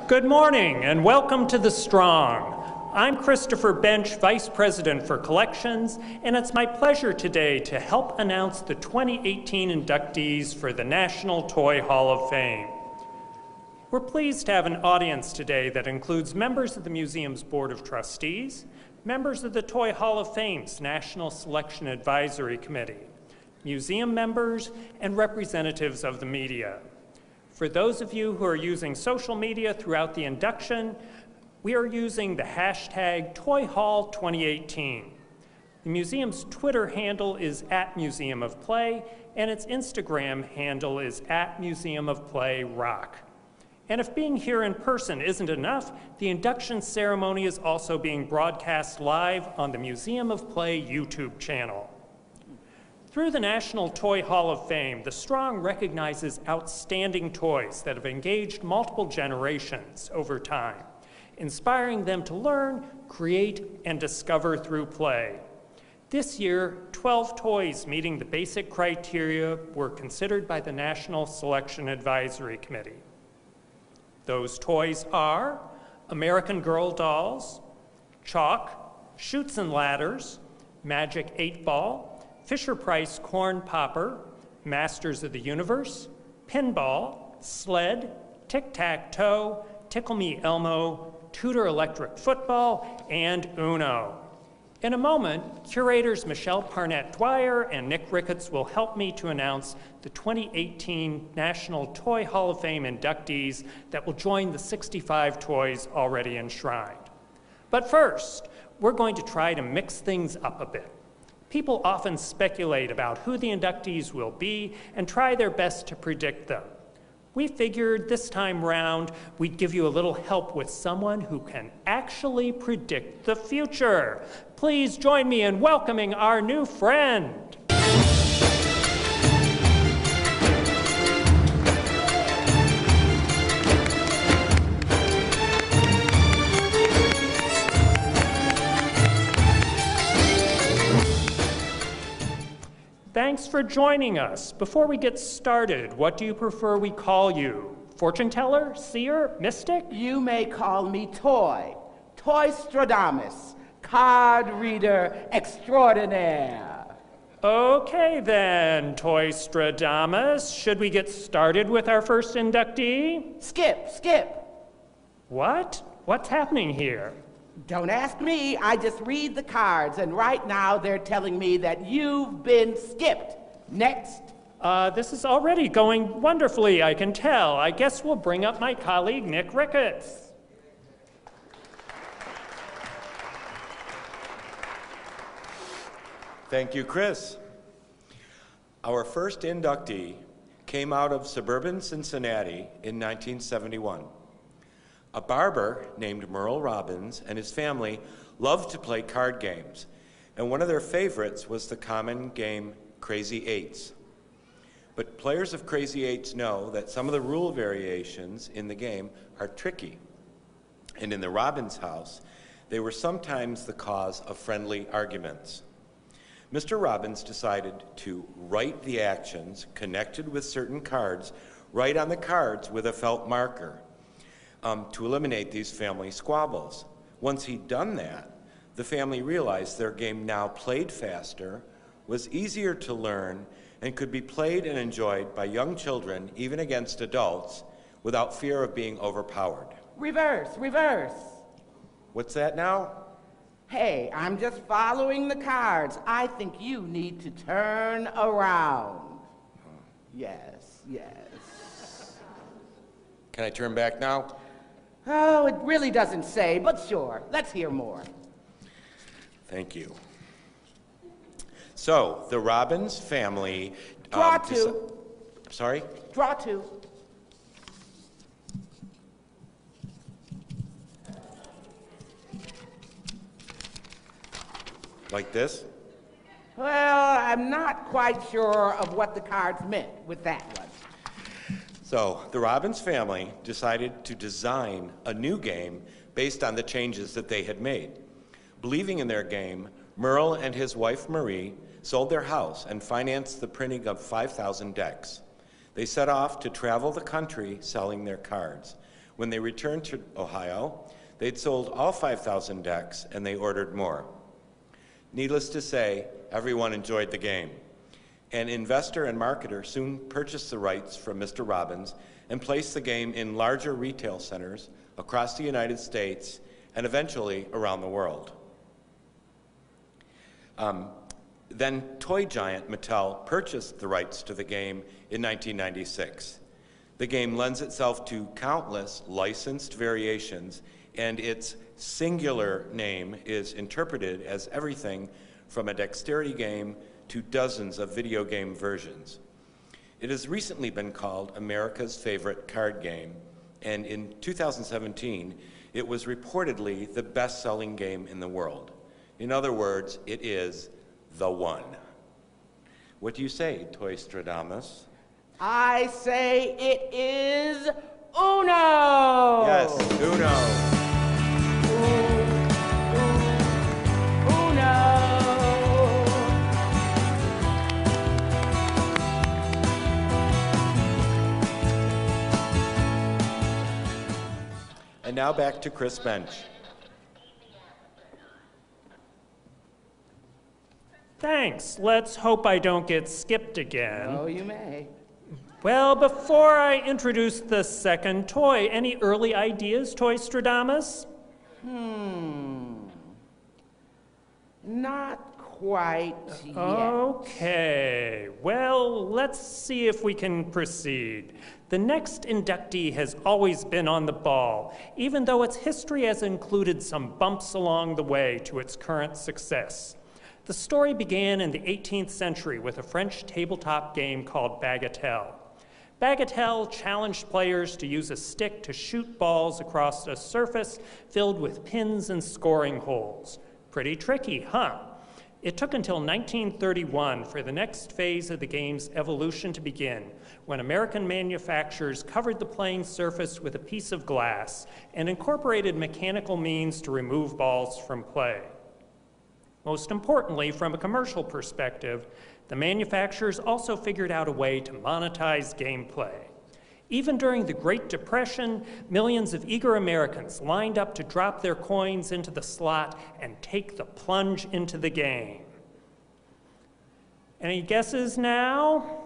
Good morning and welcome to The Strong. I'm Christopher Bench, Vice President for Collections, and it's my pleasure today to help announce the 2018 inductees for the National Toy Hall of Fame. We're pleased to have an audience today that includes members of the museum's Board of Trustees, members of the Toy Hall of Fame's National Selection Advisory Committee, museum members, and representatives of the media. For those of you who are using social media throughout the induction, we are using the hashtag ToyHall2018. The museum's Twitter handle is @MuseumOfPlay, and its Instagram handle is @MuseumOfPlayRock. And if being here in person isn't enough, the induction ceremony is also being broadcast live on the Museum of Play YouTube channel. Through the National Toy Hall of Fame, the Strong recognizes outstanding toys that have engaged multiple generations over time, inspiring them to learn, create, and discover through play. This year, 12 toys meeting the basic criteria were considered by the National Selection Advisory Committee. Those toys are American Girl dolls, chalk, chutes and ladders, Magic 8-Ball, Fisher-Price corn popper, Masters of the Universe, pinball, sled, tic-tac-toe, Tickle Me Elmo, Tudor electric football, and Uno. In a moment, curators Michelle Parnett-Dwyer and Nick Ricketts will help me to announce the 2018 National Toy Hall of Fame inductees that will join the 65 toys already enshrined. But first, we're going to try to mix things up a bit. People often speculate about who the inductees will be and try their best to predict them. We figured this time round we'd give you a little help with someone who can actually predict the future. Please join me in welcoming our new friend. Thanks for joining us. Before we get started, what do you prefer we call you? Fortune teller, seer, mystic? You may call me Toy. Toystradamus, card reader extraordinaire. Okay then, Toystradamus. Should we get started with our first inductee? Skip. What? What's happening here? Don't ask me, I just read the cards, and right now they're telling me that you've been skipped. Next. This is already going wonderfully, I can tell. I guess we'll bring up my colleague, Nick Ricketts. Thank you, Chris. Our first inductee came out of suburban Cincinnati in 1971. A barber named Merle Robbins and his family loved to play card games, and one of their favorites was the common game Crazy Eights. But players of Crazy Eights know that some of the rule variations in the game are tricky, and in the Robbins house, they were sometimes the cause of friendly arguments. Mr. Robbins decided to write the actions connected with certain cards right on the cards with a felt marker. To eliminate these family squabbles. Once he'd done that, the family realized their game now played faster, was easier to learn, and could be played and enjoyed by young children, even against adults, without fear of being overpowered. Reverse. What's that now? Hey, I'm just following the cards. I think you need to turn around. Yes. Can I turn back now? Oh, it really doesn't say, but sure. Let's hear more. Thank you. So, the Robbins family... Draw two. Sorry? Draw two. Like this? Well, I'm not quite sure of what the cards meant with that one. So, the Robbins family decided to design a new game based on the changes that they had made. Believing in their game, Merle and his wife Marie sold their house and financed the printing of 5,000 decks. They set off to travel the country selling their cards. When they returned to Ohio, they'd sold all 5,000 decks and they ordered more. Needless to say, everyone enjoyed the game. An investor and marketer soon purchased the rights from Mr. Robbins and placed the game in larger retail centers across the United States and eventually around the world. Then toy giant Mattel purchased the rights to the game in 1996. The game lends itself to countless licensed variations, and its singular name is interpreted as everything from a dexterity game to dozens of video game versions. It has recently been called America's favorite card game, and in 2017, it was reportedly the best-selling game in the world. In other words, it is the one. What do you say, Toystradamus? I say it is Uno! Yes, Uno. Uno! And now back to Chris Bench. Thanks. Let's hope I don't get skipped again. Oh, you may. Well, before I introduce the second toy, any early ideas, Toystradamus? Not quite yet. Okay, well, let's see if we can proceed. The next inductee has always been on the ball, even though its history has included some bumps along the way to its current success. The story began in the 18th century with a French tabletop game called Bagatelle. Bagatelle challenged players to use a stick to shoot balls across a surface filled with pins and scoring holes. Pretty tricky, huh? It took until 1931 for the next phase of the game's evolution to begin, when American manufacturers covered the playing surface with a piece of glass and incorporated mechanical means to remove balls from play. Most importantly, from a commercial perspective, the manufacturers also figured out a way to monetize gameplay. Even during the Great Depression, millions of eager Americans lined up to drop their coins into the slot and take the plunge into the game. Any guesses now?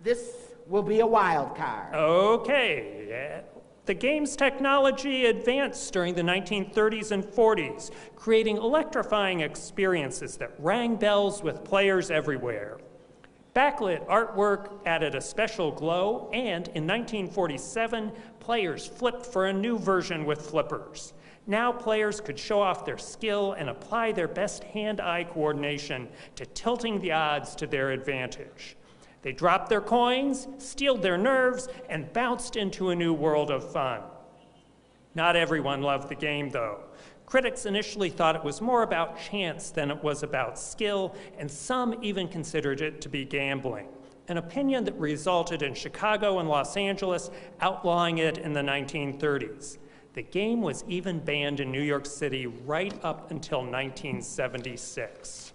This will be a wild card. Okay. The game's technology advanced during the 1930s and 40s, creating electrifying experiences that rang bells with players everywhere. Backlit artwork added a special glow, and in 1947, players flipped for a new version with flippers. Now players could show off their skill and apply their best hand-eye coordination to tilting the odds to their advantage. They dropped their coins, steeled their nerves, and bounced into a new world of fun. Not everyone loved the game, though. Critics initially thought it was more about chance than it was about skill, and some even considered it to be gambling, an opinion that resulted in Chicago and Los Angeles outlawing it in the 1930s. The game was even banned in New York City right up until 1976.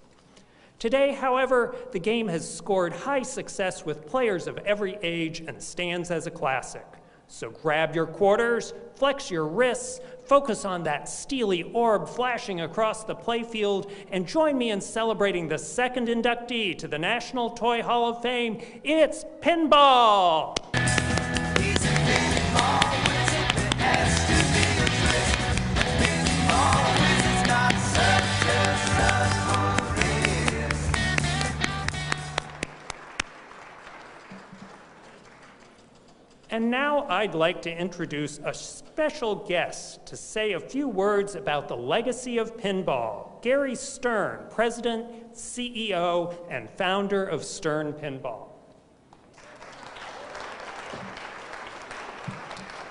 Today, however, the game has scored high success with players of every age and stands as a classic. So grab your quarters, flex your wrists, focus on that steely orb flashing across the playfield, and join me in celebrating the second inductee to the National Toy Hall of Fame. It's pinball! And now I'd like to introduce a special guest to say a few words about the legacy of pinball, Gary Stern, President, CEO, and founder of Stern Pinball.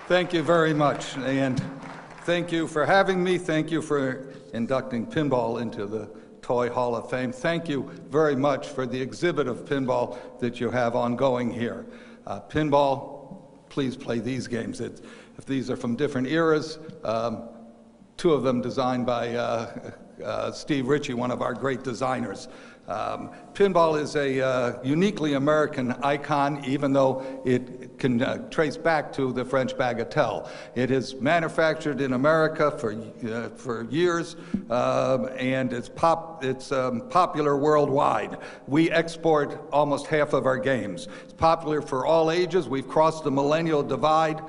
Thank you very much, and thank you for having me. Thank you for inducting pinball into the Toy Hall of Fame. Thank you very much for the exhibit of pinball that you have ongoing here. Pinball, please play these games. If these are from different eras, two of them designed by Steve Ritchie, one of our great designers. Pinball is a uniquely American icon, even though it can trace back to the French bagatelle. It is manufactured in America for years, and it's popular worldwide. We export almost half of our games. It's popular for all ages. We've crossed the millennial divide.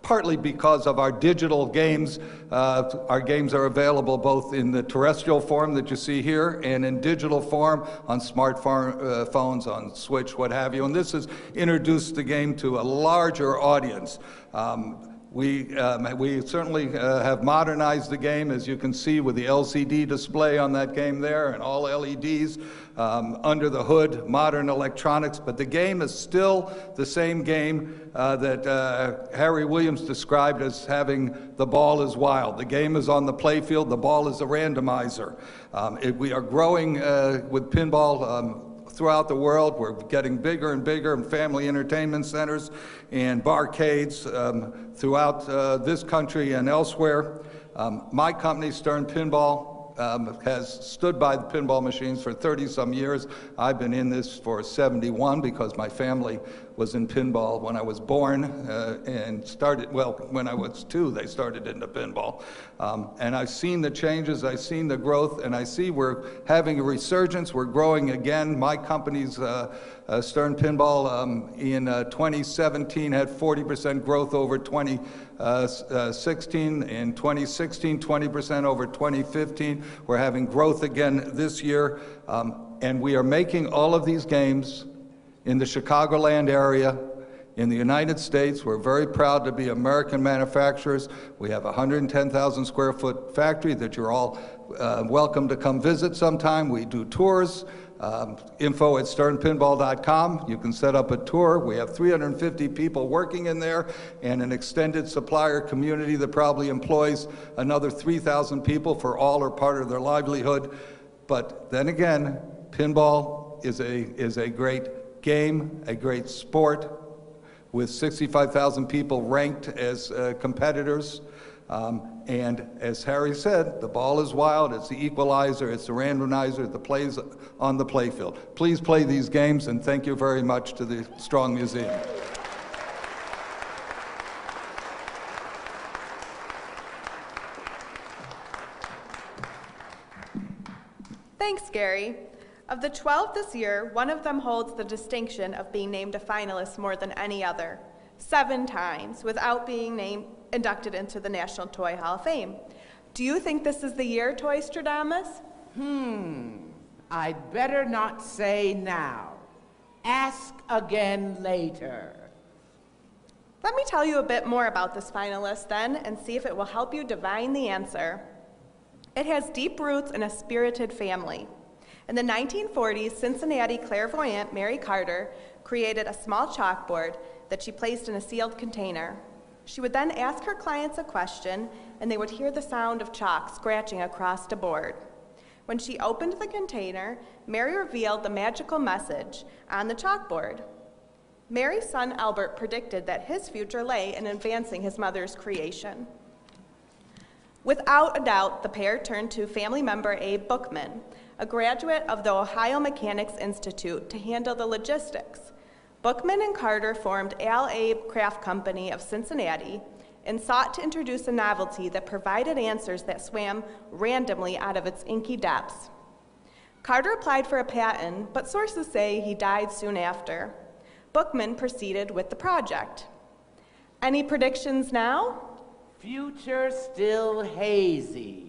Partly because of our digital games. Our games are available both in the terrestrial form that you see here and in digital form on smartphones, on Switch, what have you. And this has introduced the game to a larger audience. We certainly have modernized the game, as you can see, with the LCD display on that game there and all LEDs under the hood, modern electronics. But the game is still the same game that Harry Williams described as having the ball is wild. The game is on the playfield. The ball is a randomizer. We are growing with pinball throughout the world. We're getting bigger and bigger in family entertainment centers and barcades throughout this country and elsewhere. My company, Stern Pinball, has stood by the pinball machines for 30-some years. I've been in this for 71 because my family was in pinball when I was born and started, well, when I was 2, they started into pinball. And I've seen the changes, I've seen the growth, and I see we're having a resurgence. We're growing again. My company's Stern Pinball in 2017 had 40% growth over 2016. In 2016, 20% over 2015. We're having growth again this year. And we are making all of these games in the Chicagoland area, in the United States. We're very proud to be American manufacturers. We have a 110,000 square foot factory that you're all welcome to come visit sometime. We do tours. Info at sternpinball.com. You can set up a tour. We have 350 people working in there and an extended supplier community that probably employs another 3,000 people for all or part of their livelihood. But then again, pinball is a great game, a great sport, with 65,000 people ranked as competitors. And as Harry said, the ball is wild, it's the equalizer, it's the randomizer that plays on the playfield. Please play these games, and thank you very much to the Strong Museum. Thanks, Gary. Of the 12 this year, one of them holds the distinction of being named a finalist more than any other, 7 times, without being inducted into the National Toy Hall of Fame. Do you think this is the year, Toystradamus? I'd better not say now. Ask again later. Let me tell you a bit more about this finalist then, and see if it will help you divine the answer. It has deep roots in a spirited family. In the 1940s, Cincinnati clairvoyant Mary Carter created a small chalkboard that she placed in a sealed container. She would then ask her clients a question, and they would hear the sound of chalk scratching across the board. When she opened the container, Mary revealed the magical message on the chalkboard. Mary's son Albert predicted that his future lay in advancing his mother's creation. Without a doubt, the pair turned to family member Abe Bookman, a graduate of the Ohio Mechanics Institute, to handle the logistics. Bookman and Carter formed Al Abe Craft Company of Cincinnati and sought to introduce a novelty that provided answers that swam randomly out of its inky depths. Carter applied for a patent, but sources say he died soon after. Bookman proceeded with the project. Any predictions now? Future still hazy.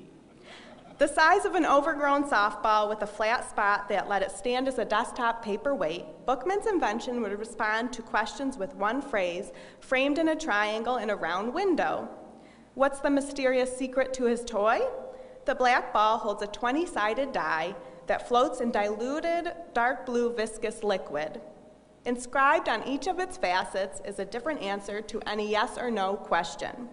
The size of an overgrown softball with a flat spot that let it stand as a desktop paperweight, Bookman's invention would respond to questions with one phrase framed in a triangle in a round window. What's the mysterious secret to his toy? The black ball holds a 20-sided die that floats in diluted dark blue viscous liquid. Inscribed on each of its facets is a different answer to any yes or no question.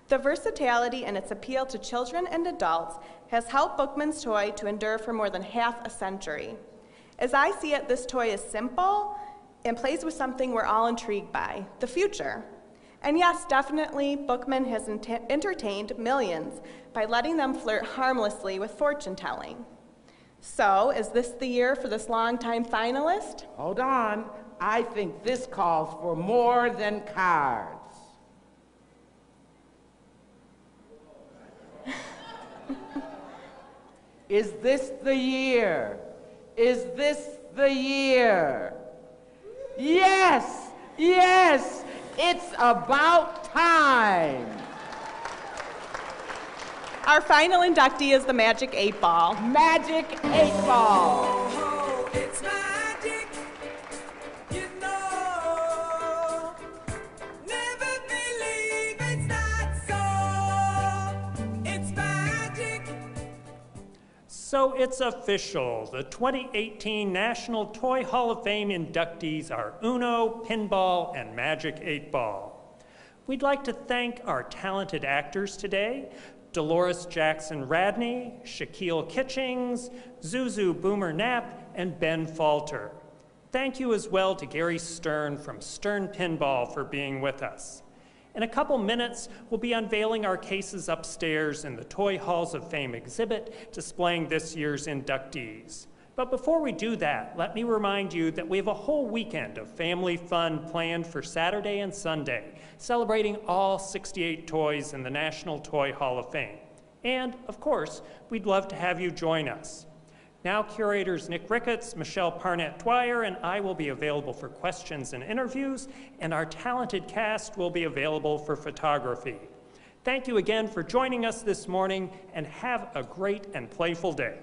The versatility and its appeal to children and adults has helped Bookman's toy to endure for more than half a century. As I see it, this toy is simple and plays with something we're all intrigued by, the future. And yes, definitely, Bookman has entertained millions by letting them flirt harmlessly with fortune-telling. So, is this the year for this longtime finalist? Hold on. I think this calls for more than cards. Is this the year? Is this the year? Yes! Yes! It's about time! Our final inductee is the Magic 8 Ball. Magic 8 Ball! Oh, it's magic, you know. Never believe it's not so. It's magic. So it's official. The 2018 National Toy Hall of Fame inductees are Uno, Pinball, and Magic 8 Ball. We'd like to thank our talented actors today, Dolores Jackson Radney, Shaquille Kitchings, Zuzu Boomer Knapp, and Ben Falter. Thank you as well to Gary Stern from Stern Pinball for being with us. In a couple minutes, we'll be unveiling our cases upstairs in the Toy Halls of Fame exhibit displaying this year's inductees. But before we do that, let me remind you that we have a whole weekend of family fun planned for Saturday and Sunday, celebrating all 68 toys in the National Toy Hall of Fame. And, of course, we'd love to have you join us. Now, curators Nick Ricketts, Michelle Parnett-Dwyer, and I will be available for questions and interviews, and our talented cast will be available for photography. Thank you again for joining us this morning, and have a great and playful day.